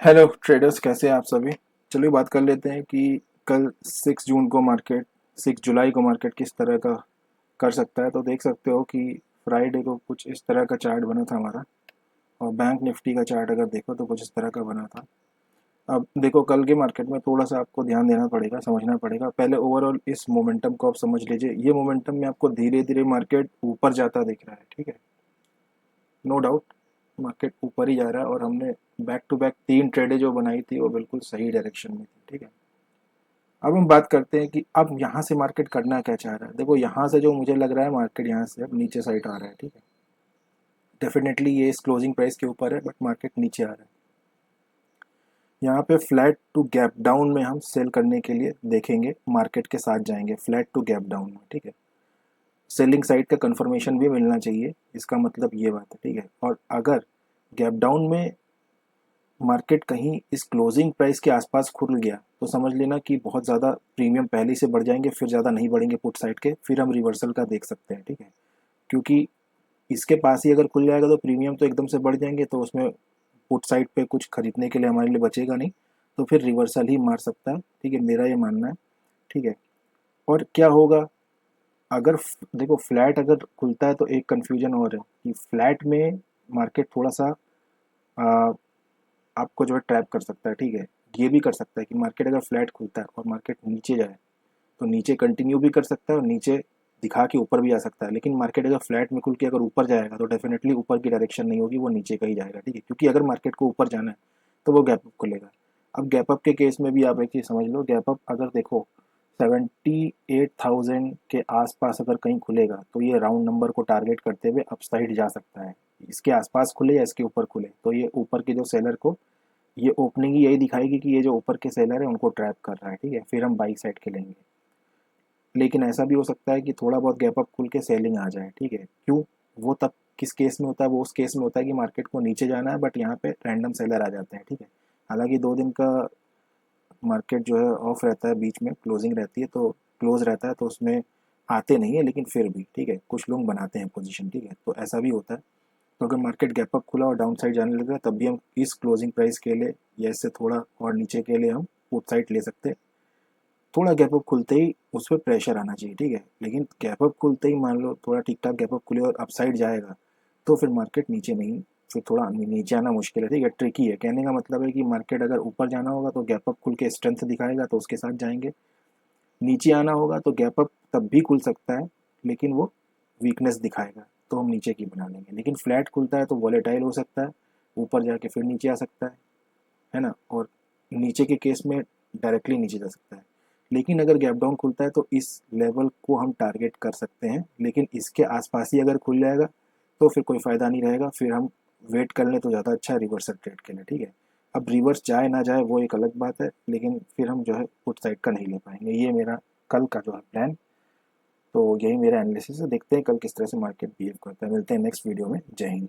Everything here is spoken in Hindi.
हेलो ट्रेडर्स, कैसे हैं आप सभी। चलिए बात कर लेते हैं कि कल 6 जून को मार्केट 6 जुलाई को मार्केट किस तरह का कर सकता है। तो देख सकते हो कि फ्राइडे को कुछ इस तरह का चार्ट बना था हमारा, और बैंक निफ्टी का चार्ट अगर देखो तो कुछ इस तरह का बना था। अब देखो, कल के मार्केट में थोड़ा सा आपको ध्यान देना पड़ेगा, समझना पड़ेगा। पहले ओवरऑल इस मोमेंटम को आप समझ लीजिए। ये मोमेंटम में आपको धीरे धीरे मार्केट ऊपर जाता दिख रहा है, ठीक है। नो डाउट मार्केट ऊपर ही जा रहा है, और हमने बैक टू बैक 3 ट्रेडें जो बनाई थी वो बिल्कुल सही डायरेक्शन में थी, ठीक है। अब हम बात करते हैं कि अब यहाँ से मार्केट करना क्या चाह रहा है। देखो, यहाँ से जो मुझे लग रहा है मार्केट यहाँ से अब नीचे साइड आ रहा है, ठीक है। डेफिनेटली ये इस क्लोजिंग प्राइस के ऊपर है, बट मार्केट नीचे आ रहा है। यहाँ पे फ्लैट टू गैप डाउन में हम सेल करने के लिए देखेंगे, मार्केट के साथ जाएंगे फ्लैट टू गैप डाउन में, ठीक है। सेलिंग साइड का कंफर्मेशन भी मिलना चाहिए, इसका मतलब ये बात है, ठीक है। और अगर गैप डाउन में मार्केट कहीं इस क्लोजिंग प्राइस के आसपास खुल गया तो समझ लेना कि बहुत ज़्यादा प्रीमियम पहले से बढ़ जाएंगे, फिर ज़्यादा नहीं बढ़ेंगे पुट साइड के, फिर हम रिवर्सल का देख सकते हैं, ठीक है। क्योंकि इसके पास ही अगर खुल जाएगा तो प्रीमियम तो एकदम से बढ़ जाएंगे, तो उसमें पुट साइड पे कुछ खरीदने के लिए हमारे लिए बचेगा नहीं, तो फिर रिवर्सल ही मार सकता है, ठीक है। मेरा ये मानना है, ठीक है। और क्या होगा अगर देखो, फ्लैट अगर खुलता है तो एक कन्फ्यूजन और है कि फ्लैट में मार्केट थोड़ा सा आपको जो है ट्रैप कर सकता है, ठीक है। ये भी कर सकता है कि मार्केट अगर फ्लैट खुलता है और मार्केट नीचे जाए तो नीचे कंटिन्यू भी कर सकता है और नीचे दिखा के ऊपर भी आ सकता है। लेकिन मार्केट अगर फ्लैट में खुल के अगर ऊपर जाएगा तो डेफिनेटली ऊपर की डायरेक्शन नहीं होगी, वो नीचे का ही जाएगा, ठीक है। क्योंकि अगर मार्केट को ऊपर जाना है तो वो गैप अप खुलेगा। अब गैप अप के केस में भी आप एक चीज़ समझ लो, गैप अप अगर देखो 78,000 के आसपास अगर कहीं खुलेगा तो ये राउंड नंबर को टारगेट करते हुए अपसाइड जा सकता है। इसके आसपास खुले या इसके ऊपर खुले तो ये ऊपर के जो सेलर को ये ओपनिंग ही यही दिखाएगी कि ये जो ऊपर के सेलर है उनको ट्रैप कर रहा है, ठीक है। फिर हम बाई साइड के लेंगे। लेकिन ऐसा भी हो सकता है कि थोड़ा बहुत गैप अप खुल के सेलिंग आ जाए, ठीक है। क्यों? वो तब किस केस में होता है? वो उस केस में होता है कि मार्केट को नीचे जाना है बट यहाँ पे रैंडम सेलर आ जाते हैं, ठीक है। हालांकि 2 दिन का मार्केट जो है ऑफ रहता है, बीच में क्लोजिंग रहती है, तो क्लोज रहता है तो उसमें आते नहीं है, लेकिन फिर भी ठीक है, कुछ लोग बनाते हैं पोजीशन, ठीक है। तो ऐसा भी होता है। तो अगर मार्केट गैप अप खुला और डाउन साइड जाने लगा तब भी हम इस क्लोजिंग प्राइस के लिए या इससे थोड़ा और नीचे के लिए हम पुट साइड ले सकते हैं। थोड़ा गैप अप खुलते ही उस पर प्रेशर आना चाहिए, ठीक है। लेकिन गैप अप खुलते ही मान लो थोड़ा ठीक ठाक गैप अप खुले और अपसाइड जाएगा तो फिर मार्केट नीचे नहीं, फिर थोड़ा नीचे आना मुश्किल है, ठीक है। ट्रिकी है। कहने का मतलब है कि मार्केट अगर ऊपर जाना होगा तो गैप अप खुल के स्ट्रेंथ दिखाएगा तो उसके साथ जाएंगे। नीचे आना होगा तो गैप अप तब भी खुल सकता है लेकिन वो वीकनेस दिखाएगा, तो हम नीचे की बना लेंगे। लेकिन फ्लैट खुलता है तो वॉलेटाइल हो सकता है, ऊपर जाके फिर नीचे आ सकता है ना। और नीचे के केस में डायरेक्टली नीचे जा सकता है। लेकिन अगर गैप डाउन खुलता है तो इस लेवल को हम टारगेट कर सकते हैं, लेकिन इसके आसपास ही अगर खुल जाएगा तो फिर कोई फ़ायदा नहीं रहेगा। फिर हम वेट कर लें तो ज़्यादा अच्छा है रिवर्सल ट्रेड के लिए, ठीक है। अब रिवर्स जाए ना जाए वो एक अलग बात है, लेकिन फिर हम जो है पुट साइड का नहीं ले पाएंगे। ये मेरा कल का जो है प्लान। तो यही मेरा एनालिसिस है। देखते हैं कल किस तरह से मार्केट बिहेव करता है। मिलते हैं नेक्स्ट वीडियो में। जय हिंद।